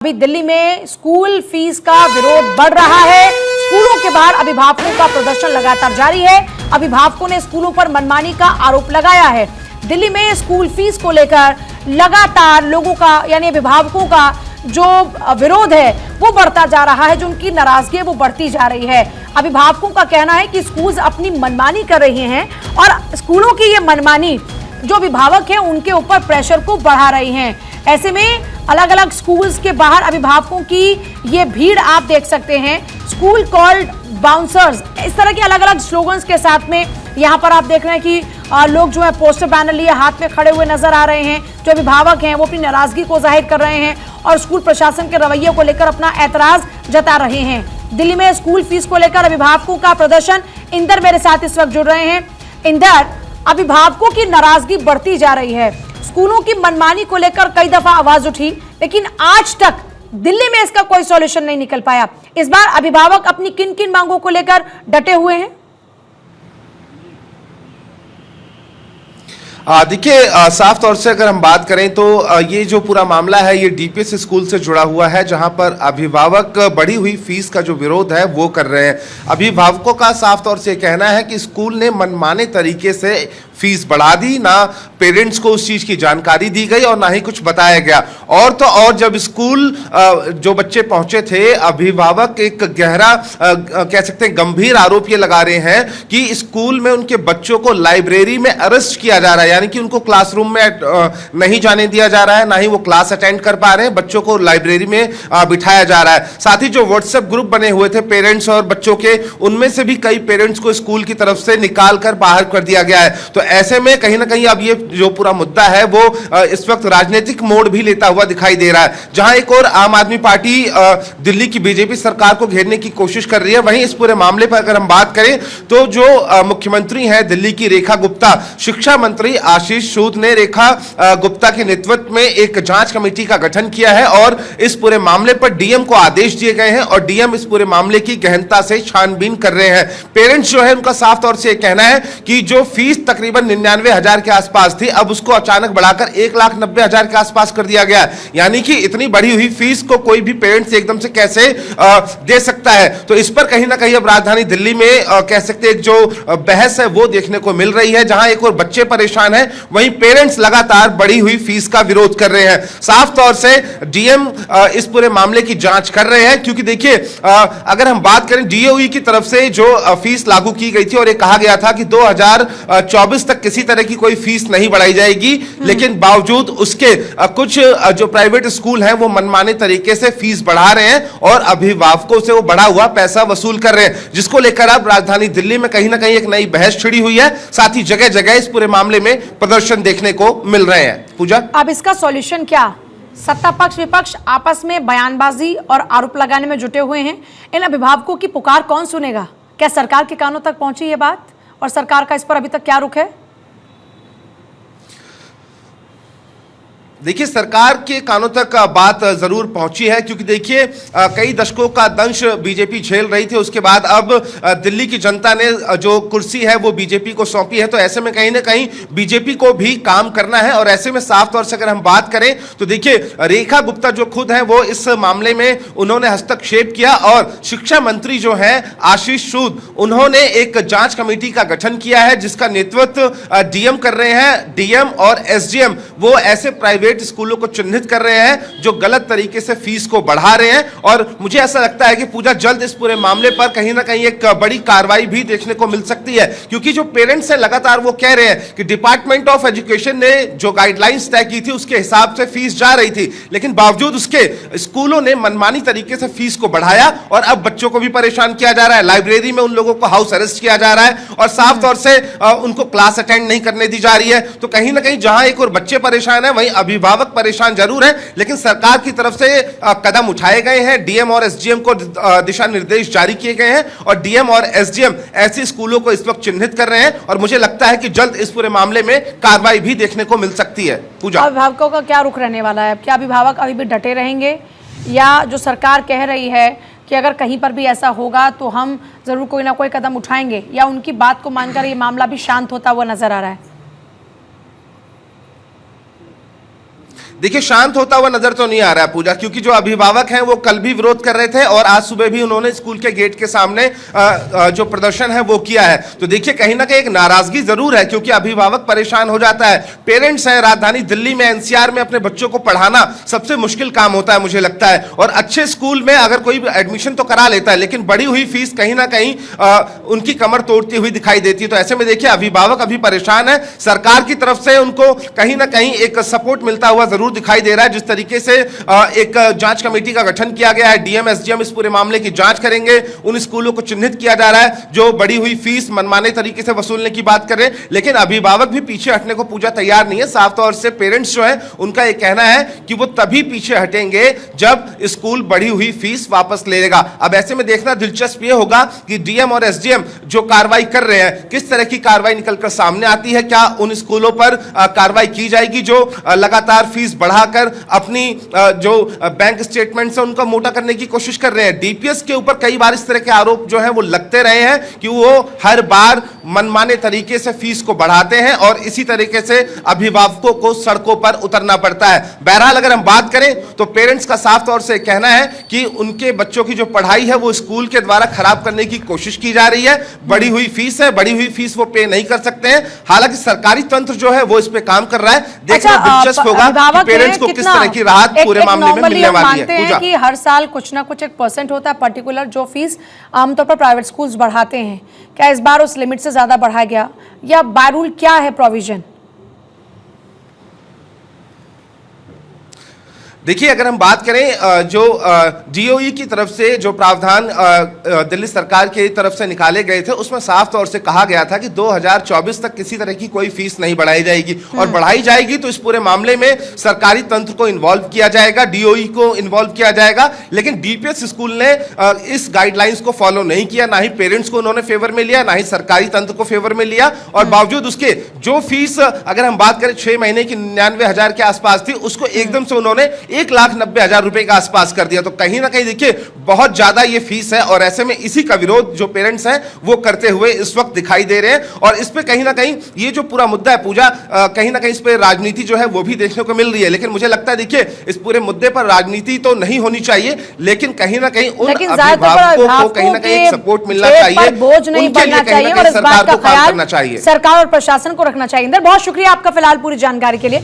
अभी दिल्ली में school fees का विरोध बढ़ रहा है। स्कूलों के बाहर अभिभावकों का प्रदर्शन लगातार जारी है। अभिभावकों ने स्कूलों पर मनमानी का आरोप लगाया है। दिल्ली में स्कूल फीस को लेकर लगातार लोगों का यानी अभिभावकों का जो विरोध है वो बढ़ता जा रहा है, जो उनकी नाराजगी है वो बढ़ती जा रही है। अभिभावकों का कहना है कि स्कूल अपनी मनमानी कर रहे हैं और स्कूलों की ये मनमानी जो अभिभावक हैं उनके ऊपर प्रेशर को बढ़ा रही हैं। ऐसे में अलग अलग स्कूल्स के बाहर अभिभावकों की ये भीड़ आप देख सकते हैं। स्कूल कॉल्ड बाउंसर्स, इस तरह के अलग अलग स्लोगन्स के साथ में यहाँ पर आप देख रहे हैं कि लोग जो है पोस्टर बैनर लिए हाथ में खड़े हुए नजर आ रहे हैं। जो अभिभावक हैं वो अपनी नाराजगी को जाहिर कर रहे हैं और स्कूल प्रशासन के रवैये को लेकर अपना ऐतराज जता रहे हैं। दिल्ली में स्कूल फीस को लेकर अभिभावकों का प्रदर्शन। इंदर मेरे साथ इस वक्त जुड़ रहे हैं। इंदर, अभिभावकों की नाराजगी बढ़ती जा रही है। स्कूलों की मनमानी को लेकर कई दफा आवाज उठी, लेकिन आज तक दिल्ली में इसका कोई सॉल्यूशन नहीं निकल पाया। इस बार अभिभावक अपनी किन किन मांगों को लेकर डटे हुए हैं? देखिए, साफ तौर से अगर हम बात करें तो ये जो पूरा मामला है ये डीपीएस स्कूल से जुड़ा हुआ है, जहां पर अभिभावक बढ़ी हुई फीस का जो विरोध है वो कर रहे हैं। अभिभावकों का साफ तौर से कहना है कि स्कूल ने मनमाने तरीके से फीस बढ़ा दी, ना पेरेंट्स को उस चीज की जानकारी दी गई और ना ही कुछ बताया गया। और तो और जब स्कूल जो बच्चे पहुंचे थे, अभिभावक एक गहरा कह सकते हैं गंभीर आरोप ये लगा रहे हैं कि स्कूल में उनके बच्चों को लाइब्रेरी में अरेस्ट किया जा रहा है, यानी कि उनको क्लासरूम में नहीं जाने दिया जा रहा है, ना ही वो क्लास अटेंड कर पा रहे हैं, बच्चों को लाइब्रेरी में बिठाया जा रहा है। साथ ही जो व्हाट्सएप ग्रुप बने हुए थे पेरेंट्स और बच्चों के, उनमें से भी कई पेरेंट्स को स्कूल की तरफ से निकाल कर बाहर कर दिया गया है। तो ऐसे में कहीं ना कहीं अब ये जो पूरा मुद्दा है वो इस वक्त राजनीतिक मोड़ भी लेता हुआ दिखाई दे रहा है। जहां एक और आम आदमी पार्टी दिल्ली की बीजेपी सरकार को घेरने की कोशिश कर रही है, वहीं इस पूरे मामले पर अगर हम बात करें तो जो मुख्यमंत्री हैं दिल्ली की रेखा गुप्ता, शिक्षा मंत्री आशीष सूद ने रेखा गुप्ता के नेतृत्व में एक जांच कमेटी का गठन किया है और इस पूरे मामले पर डीएम को आदेश दिए गए हैं और डीएम इस पूरे मामले की गहनता से छानबीन कर रहे हैं। पेरेंट्स जो है उनका साफ तौर से कहना है कि जो फीस तकरीबन 99,000 के आसपास थी, अब उसको अचानक बढ़ाकर 1,90,000 के आसपास कर दिया गया। यानी कि इतनी बढ़ी हुई फीस को कोई भी पेरेंट्स एकदम से कैसे दे सकता है। तो इस पर कहीं ना कहीं अब राजधानी दिल्ली में कह सकते हैं जो बहस है वो देखने को मिल रही है। जहां एक और बच्चे परेशान हैं, वहीं पेरेंट्स लगातार बढ़ी हुई फीस का विरोध कर रहे हैं। साफ तौर से डीएम इस पूरे मामले की जांच कर रहे हैं, क्योंकि देखिए अगर हम बात करें डीओई की तरफ से जो फीस लागू की गई थी और ये कहा गया था कि 2024 तक किसी तरह की कोई फीस नहीं बढ़ाई जाएगी, लेकिन बावजूद उसके कुछ जो प्राइवेट स्कूल हैं वो मनमाने तरीके से फीस बढ़ा रहे हैं और अभिभावकों से वो बढ़ा हुआ पैसा वसूल कर रहे हैं, जिसको लेकर अब राजधानी दिल्ली में कहीं ना कहीं एक नई बहस छिड़ी हुई है। साथ ही जगह जगह इस पूरे मामले में प्रदर्शन देखने को मिल रहे हैं। पूजा, अब इसका सॉल्यूशन क्या? सत्ता पक्ष विपक्ष आपस में बयानबाजी और आरोप लगाने में जुटे हुए हैं। इन अभिभावकों की पुकार कौन सुनेगा? क्या सरकार के कानों तक पहुंची ये बात और सरकार का इस पर अभी तक क्या रुख है? देखिए, सरकार के कानों तक बात जरूर पहुंची है, क्योंकि देखिए कई दशकों का दंश बीजेपी झेल रही थी। उसके बाद अब दिल्ली की जनता ने जो कुर्सी है वो बीजेपी को सौंपी है। तो ऐसे में कहीं ना कहीं बीजेपी को भी काम करना है और ऐसे में साफ तौर से अगर हम बात करें तो देखिए रेखा गुप्ता जो खुद है वो इस मामले में उन्होंने हस्तक्षेप किया और शिक्षा मंत्री जो है आशीष सूद, उन्होंने एक जांच कमेटी का गठन किया है जिसका नेतृत्व डीएम कर रहे हैं। डीएम और एसडीएम वो ऐसे प्राइवेट स्कूलों को चिन्हित कर रहे हैं जो गलत तरीके से फीस को बढ़ा रहे हैं। और मुझे ऐसा लगता है कि पूजा जल्द इस पूरे मामले पर कहीं ना कहीं एक बड़ी कार्रवाई भी देखने को मिल सकती है, क्योंकि जो पेरेंट्स हैं लगातार वो कह रहे हैं कि डिपार्टमेंट ऑफ एजुकेशन ने जो गाइडलाइंस तय की थी उसके हिसाब से फीस जा रही थी, लेकिन बावजूद उसके स्कूलों ने मनमानी तरीके से फीस को बढ़ाया और अब बच्चों को भी परेशान किया जा रहा है। लाइब्रेरी में उन लोगों को हाउस अरेस्ट किया जा रहा है और साफ तौर से उनको क्लास अटेंड नहीं करने दी जा रही है। तो कहीं ना कहीं जहां एक और बच्चे परेशान है, वहीं अभिभावक परेशान जरूर है, लेकिन सरकार की तरफ से कदम उठाए गए हैं। डीएम और एसडीएम को दिशा निर्देश जारी किए गए हैं और डीएम और एसडीएम ऐसे स्कूलों को इस वक्त चिन्हित कर रहे हैं और मुझे लगता है कि जल्द इस पूरे मामले में कार्रवाई भी देखने को मिल सकती है। पूजा, अभिभावकों का क्या रुख रहने वाला है? क्या अभिभावक अभी भी डटे रहेंगे या जो सरकार कह रही है कि अगर कहीं पर भी ऐसा होगा तो हम जरूर कोई ना कोई कदम उठाएंगे, या उनकी बात को मानकर ये मामला भी शांत होता हुआ नजर आ रहा है? देखिए, शांत होता हुआ नजर तो नहीं आ रहा है पूजा, क्योंकि जो अभिभावक हैं वो कल भी विरोध कर रहे थे और आज सुबह भी उन्होंने स्कूल के गेट के सामने जो प्रदर्शन है वो किया है। तो देखिए, कहीं ना कहीं एक नाराजगी जरूर है, क्योंकि अभिभावक परेशान हो जाता है। पेरेंट्स हैं, राजधानी दिल्ली में एनसीआर में अपने बच्चों को पढ़ाना सबसे मुश्किल काम होता है मुझे लगता है, और अच्छे स्कूल में अगर कोई एडमिशन तो करा लेता है, लेकिन बढ़ी हुई फीस कहीं ना कहीं उनकी कमर तोड़ती हुई दिखाई देती है। तो ऐसे में देखिए, अभिभावक अभी परेशान है। सरकार की तरफ से उनको कहीं ना कहीं एक सपोर्ट मिलता हुआ जरूर दिखाई दे रहा है। जिस तरीके से एक जांच कमेटी का गठन किया गया है, डीएम एसडीएम इस पूरे मामले की जांच करेंगे, उन स्कूलों को चिन्हित किया जा रहा है जो बढ़ी हुई फीस मनमाने तरीके से वसूलने की बात कर रहे हैं। लेकिन अभिभावक भी पीछे हटने को पूजा तैयार नहीं है। साफ तौर से पेरेंट्स जो है उनका यह कहना है कि वो तभी पीछे हटेंगे जब स्कूल बढ़ी हुई फीस वापस लेगा। अब ऐसे में देखना दिलचस्प यह होगा कि डीएम और एसडीएम जो कार्रवाई कर रहे हैं, किस तरह की कार्रवाई निकलकर सामने आती है। क्या उन स्कूलों पर कार्रवाई की जाएगी जो लगातार फीस बढ़ाकर अपनी जो बैंक स्टेटमेंट है उनको मोटा करने की कोशिश कर रहे हैं। डीपीएस के ऊपर कई बार इस तरह के आरोप जो है वो लगते रहे हैं कि वो हर बार मनमाने तरीके से फीस को बढ़ाते हैं और इसी तरीके से अभिभावकों को सड़कों पर उतरना पड़ता है। बहरहाल अगर हम बात करें तो पेरेंट्स का साफ तौर से कहना है कि उनके बच्चों की जो पढ़ाई है वो स्कूल के द्वारा खराब करने की कोशिश की जा रही है। बढ़ी हुई फीस है, बढ़ी हुई फीस वो पे नहीं कर सकते हैं। हालांकि सरकारी तंत्र जो है वो इस पे काम कर रहा है। देखना दिलचस्प होगा कि पेरेंट्स को किस तरह की राहत पूरे मामले में मिलने वाली है। पूजा कि हर साल कुछ ना कुछ एक परसेंट होता है पर्टिकुलर जो फीस आमतौर पर प्राइवेट स्कूल्स बढ़ाते हैं। क्या इस बार उस लिमिट से ज्यादा बढ़ाया गया या बाय रूल क्या है प्रोविजन? देखिए, अगर हम बात करें जो डीओई की तरफ से जो प्रावधान दिल्ली सरकार की तरफ से निकाले गए थे, उसमें साफ तौर से कहा गया था कि 2024 तक किसी तरह की कोई फीस नहीं बढ़ाई जाएगी, और बढ़ाई जाएगी तो इस पूरे मामले में सरकारी तंत्र को इन्वॉल्व किया जाएगा, डीओई को इन्वॉल्व किया जाएगा। लेकिन डीपीएस स्कूल ने इस गाइडलाइंस को फॉलो नहीं किया, ना ही पेरेंट्स को उन्होंने फेवर में लिया, ना ही सरकारी तंत्र को फेवर में लिया, और बावजूद उसके जो फीस अगर हम बात करें 6 महीने की 99,000 के आसपास थी, उसको एकदम से उन्होंने 1,90,000 रुपए के आसपास कर दिया। तो कहीं ना कहीं देखिए, बहुत ज्यादा ये फीस है, और ऐसे में इसी का विरोध जो पेरेंट्स हैं वो करते हुए इस वक्त दिखाई दे रहे हैं। और इस पे कहीं ना कहीं ये जो पूरा मुद्दा है पूजा, कहीं ना कहीं इस पे राजनीति जो है वो भी देखने को मिल रही है। लेकिन मुझे लगता है देखिए, इस पूरे मुद्दे पर राजनीति तो नहीं होनी चाहिए, लेकिन कहीं ना कहीं उन अभिभावकों को कहीं ना कहीं एक सपोर्ट मिलना चाहिए, बोझ नहीं बनना चाहिए, और इस बात का ख्याल सरकार और प्रशासन को रखना चाहिए। इंदर, बहुत शुक्रिया आपका फिलहाल पूरी जानकारी के लिए।